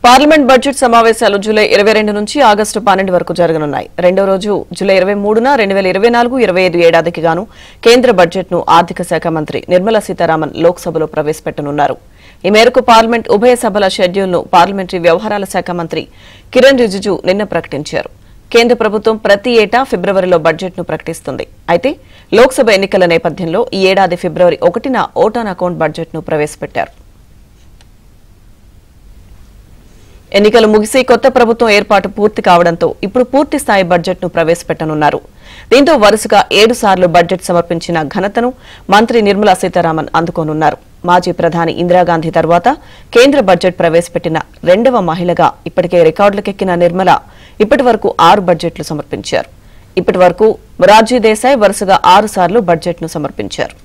Parliament budget సమావేశాలు July 22 నుంచి August 12 వరకు జరగనున్నాయి. రెండో రోజు జూలై 23న 2024-25 ఏడాదికి గాను కేంద్ర బడ్జెట్ను ఆర్థిక శాఖ మంత్రి నిర్మలా సీతారామన్ లోక్సభలో ప్రవేశపెట్టనున్నారు. ఈ మేరకు పార్లమెంట్ ఉభయ సభల షెడ్యూల్ను పార్లమెంటరీ వ్యవహారాల శాఖ మంత్రి కిరణ్ రిజిజు నిన్న ప్రకటించారు. కేంద్ర ప్రభుత్వం ప్రతి ఏటా ఫిబ్రవరిలో బడ్జెట్ను ప్రకటిస్తుంది. అయితే లోక్సభ ఎన్నికల నేపథ్యంలో ఈ ఏడాది ఫిబ్రవరి 1న ఓట్ ఆన్ అకౌంట్ బడ్జెట్ను ప్రవేశపెట్టారు. ఎన్నికలు ముగిసి కొత్త ప్రభుత్వం ఏర్పాటు పూర్తి కావడంతో ఇప్పుడు పూర్తి స్థాయి బడ్జెట్ను ప్రవేశపెట్టనున్నారు. దీంతో వరుసగా 7 సార్లు బడ్జెట్ సమర్పించిన ఘనతను మంత్రి నిర్మలా సీతారామన్ అందుకోనున్నారు. మాజీ ప్రధాని ఇందిరాగాంధీ తర్వాత కేంద్ర బడ్జెట్ ప్రవేశపెట్టిన 2వ మహిళగా ఇప్పటికే రికార్డులకెక్కిన నిర్మల ఇప్పటి వరకు 6 బడ్జెట్లు సమర్పించారు. ఇప్పటి వరకు మొరార్జీ దేశాయ్ వరుసగా 6 సార్లు బడ్జెట్ను సమర్పించారు.